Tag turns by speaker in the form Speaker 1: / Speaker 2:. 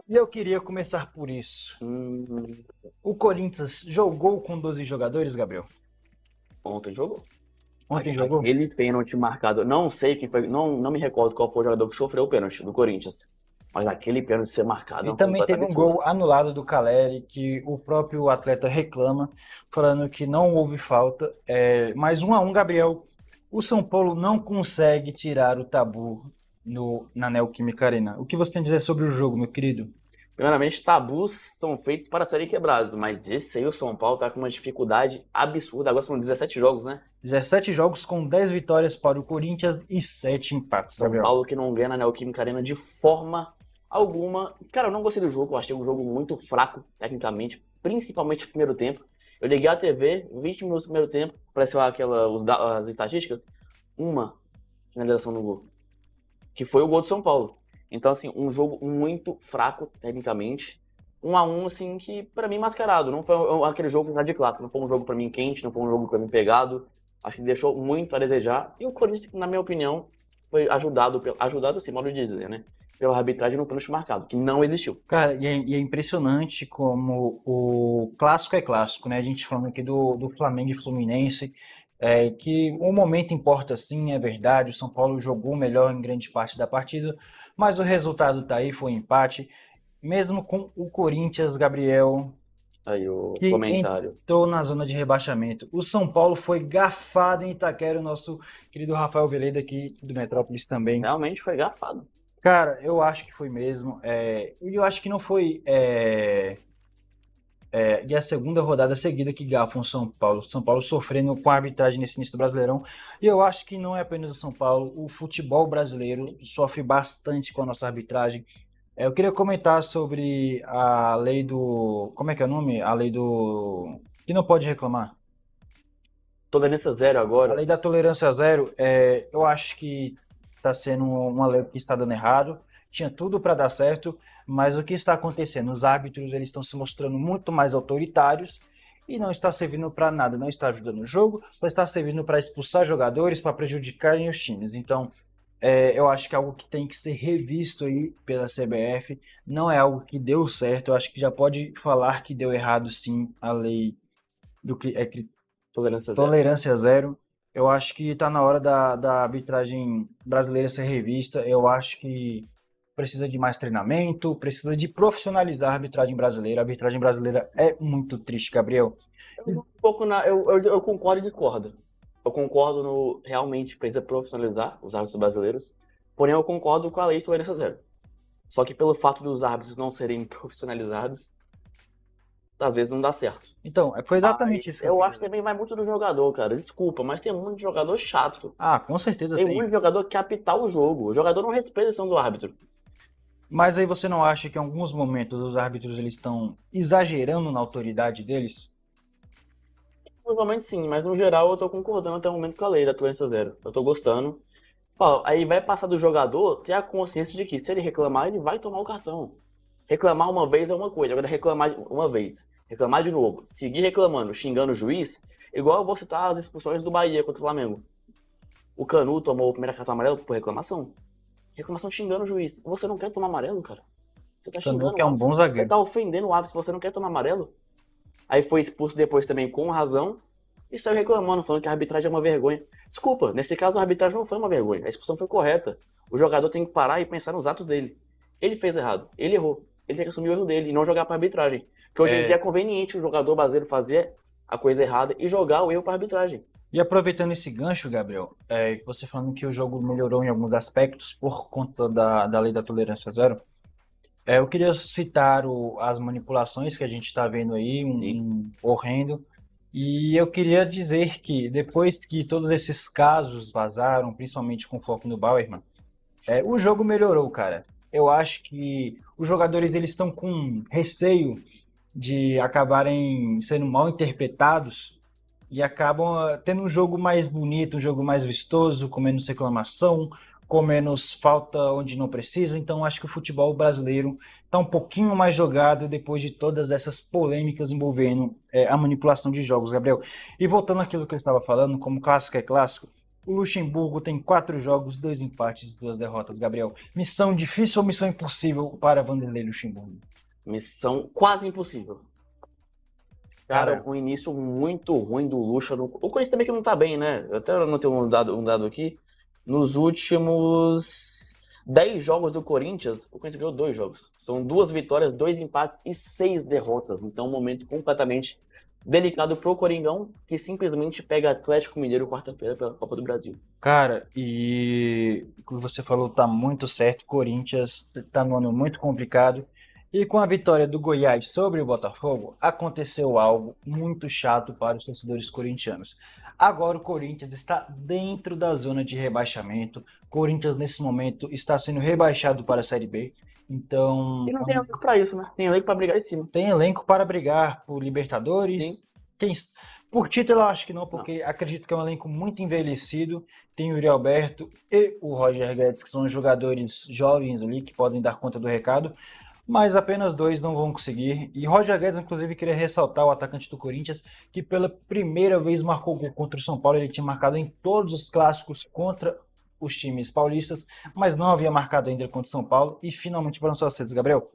Speaker 1: E eu queria começar por isso.
Speaker 2: Hum,
Speaker 1: O Corinthians jogou com 12 jogadores, Gabriel?
Speaker 2: Ontem jogou.
Speaker 1: Ontem jogou?
Speaker 2: Aquele pênalti marcado, não sei quem foi, não me recordo qual foi o jogador que sofreu o pênalti do Corinthians. Mas aquele pênalti ser marcado
Speaker 1: E
Speaker 2: é um
Speaker 1: também
Speaker 2: completo
Speaker 1: teve um
Speaker 2: absurdo.
Speaker 1: gol anulado do Caleri, que o próprio atleta reclama, falando que não houve falta. Mas 1-1, Gabriel. O São Paulo não consegue tirar o tabu na Neoquímica Arena. O que você tem a dizer sobre o jogo, meu querido?
Speaker 2: Primeiramente, tabus são feitos para serem quebrados, mas esse aí o São Paulo tá com uma dificuldade absurda. Agora são 17 jogos, né?
Speaker 1: 17 jogos com 10 vitórias para o Corinthians e 7 empates,
Speaker 2: São
Speaker 1: Gabriel.
Speaker 2: Paulo que não ganha na Neoquímica Arena de forma alguma. Cara, eu não gostei do jogo, eu achei um jogo muito fraco, tecnicamente, principalmente no primeiro tempo. Eu liguei a TV, 20 minutos do primeiro tempo, apareceu as estatísticas, uma finalização no gol, que foi o gol do São Paulo. Então, assim, um jogo muito fraco, tecnicamente. 1-1, assim, que pra mim mascarado. Não foi aquele jogo de clássico, não foi um jogo pra mim quente, não foi um jogo pra mim pegado. Acho que deixou muito a desejar. E o Corinthians, na minha opinião, foi ajudado assim, modo de dizer, né? Pela arbitragem no pênalti marcado, que não existiu.
Speaker 1: Cara, e é impressionante como o clássico é clássico, né? A gente falando aqui do Flamengo e Fluminense, que o momento importa sim, é verdade. O São Paulo jogou melhor em grande parte da partida, mas o resultado tá aí, foi um empate. Mesmo com o Corinthians, Gabriel,
Speaker 2: Aí o
Speaker 1: que
Speaker 2: comentário.
Speaker 1: entrou na zona de rebaixamento. O São Paulo foi garfado em Itaquera, o nosso querido Rafael Veleda aqui do Metrópolis também.
Speaker 2: Realmente foi garfado.
Speaker 1: Cara, eu acho que foi mesmo. E eu acho que não foi. E a segunda rodada seguida que gafam o São Paulo. São Paulo sofrendo com a arbitragem nesse início do Brasileirão. E eu acho que não é apenas o São Paulo. O futebol brasileiro sofre bastante com a nossa arbitragem. Eu queria comentar sobre a lei do. Como é que é o nome? A lei do. Que não pode reclamar.
Speaker 2: Tolerância zero
Speaker 1: A
Speaker 2: agora.
Speaker 1: lei da tolerância zero, eu acho que está sendo uma lei que está dando errado. Tinha tudo para dar certo, mas o que está acontecendo? Os árbitros eles estão se mostrando muito mais autoritários e não está servindo para nada. Não está ajudando o jogo, só está servindo para expulsar jogadores, para prejudicarem os times. Então, eu acho que é algo que tem que ser revisto aí pela CBF. Não é algo que deu certo. Eu acho que já pode falar que deu errado sim a lei do
Speaker 2: Tolerância zero.
Speaker 1: tolerância zero. Eu acho que está na hora da arbitragem brasileira ser revista. Eu acho que precisa de mais treinamento, precisa de profissionalizar a arbitragem brasileira. A arbitragem brasileira é muito triste, Gabriel.
Speaker 2: Eu vou um pouco eu concordo e discordo. Eu concordo no realmente precisa profissionalizar os árbitros brasileiros, porém eu concordo com a lei de tolerância zero. Só que pelo fato dos árbitros não serem profissionalizados, às vezes não dá certo.
Speaker 1: Então, foi exatamente
Speaker 2: Mas
Speaker 1: isso que eu
Speaker 2: eu
Speaker 1: quis
Speaker 2: acho que
Speaker 1: dizer.
Speaker 2: também vai muito do jogador, cara. Desculpa, mas tem muito jogador chato.
Speaker 1: Ah, com certeza
Speaker 2: Tem
Speaker 1: tem.
Speaker 2: muito jogador que quer apitar o jogo. O jogador não respeita a decisão do árbitro.
Speaker 1: Mas aí você não acha que em alguns momentos os árbitros eles estão exagerando na autoridade deles?
Speaker 2: Provavelmente sim, mas no geral eu tô concordando até o momento com a lei da tolerância zero. Eu tô gostando. Ó, aí vai passar do jogador ter a consciência de que se ele reclamar, ele vai tomar o cartão. Reclamar uma vez é uma coisa, agora reclamar uma vez, reclamar de novo, seguir reclamando, xingando o juiz, igual eu vou citar as expulsões do Bahia contra o Flamengo. O Canu tomou o primeiro cartão amarelo por reclamação. Reclamação xingando o juiz. Você não quer tomar amarelo, cara? Você tá
Speaker 1: Canu
Speaker 2: xingando
Speaker 1: que
Speaker 2: o
Speaker 1: é um
Speaker 2: árbitro.
Speaker 1: bom
Speaker 2: Você
Speaker 1: zagueiro.
Speaker 2: tá ofendendo o árbitro. Se você não quer tomar amarelo. Aí foi expulso depois também com razão. E saiu reclamando, falando que a arbitragem é uma vergonha. Desculpa, nesse caso a arbitragem não foi uma vergonha. A expulsão foi correta. O jogador tem que parar e pensar nos atos dele. Ele fez errado. Ele errou. Ele tem que assumir o erro dele e não jogar pra arbitragem. Porque hoje em dia é
Speaker 1: É,
Speaker 2: conveniente o jogador brasileiro fazer a coisa errada e jogar o erro pra arbitragem.
Speaker 1: E aproveitando esse gancho, Gabriel, você falando que o jogo melhorou em alguns aspectos por conta da lei da tolerância zero, eu queria citar as manipulações que a gente está vendo aí,
Speaker 2: Sim.
Speaker 1: horrendo, e eu queria dizer que depois que todos esses casos vazaram, principalmente com foco no Bauerman, o jogo melhorou, cara. Eu acho que os jogadores eles estão com receio de acabarem sendo mal interpretados e acabam tendo um jogo mais bonito, um jogo mais vistoso, com menos reclamação, com menos falta onde não precisa. Então acho que o futebol brasileiro está um pouquinho mais jogado depois de todas essas polêmicas envolvendo a manipulação de jogos, Gabriel. E voltando àquilo que eu estava falando, como clássico é clássico, O Luxemburgo tem 4 jogos, 2 empates e 2 derrotas, Gabriel. Missão difícil ou missão impossível para Vanderlei Luxemburgo?
Speaker 2: Missão quase impossível. Cara,
Speaker 1: Cara,
Speaker 2: um início muito ruim do Lucha. O Corinthians também que não tá bem, né? Eu até anotei um dado aqui. Nos últimos 10 jogos do Corinthians, o Corinthians ganhou 2 jogos. São 2 vitórias, 2 empates e 6 derrotas. Então, um momento completamente delicado pro Coringão, que simplesmente pega Atlético Mineiro quarta-feira pela Copa do Brasil.
Speaker 1: cara, e o que você falou tá muito certo. Corinthians tá num ano muito complicado. E com a vitória do Goiás sobre o Botafogo, aconteceu algo muito chato para os torcedores corintianos. Agora o Corinthians está dentro da zona de rebaixamento. Corinthians, nesse momento, está sendo rebaixado para a Série B. Então,
Speaker 2: E não tem elenco pra isso, né? Tem elenco pra brigar em cima.
Speaker 1: tem elenco para brigar por
Speaker 2: Sim.
Speaker 1: Libertadores. Quem... Por título, eu acho que não,
Speaker 2: Não.
Speaker 1: porque acredito que é um elenco muito envelhecido. Tem o Yuri Alberto e o Roger Guedes, que são jogadores jovens ali, que podem dar conta do recado. Mas apenas dois não vão conseguir. E Roger Guedes, inclusive, queria ressaltar o atacante do Corinthians, que pela primeira vez marcou gol contra o São Paulo. Ele tinha marcado em todos os clássicos contra os times paulistas, mas não havia marcado ainda contra o São Paulo. E finalmente balançou as redes, Gabriel.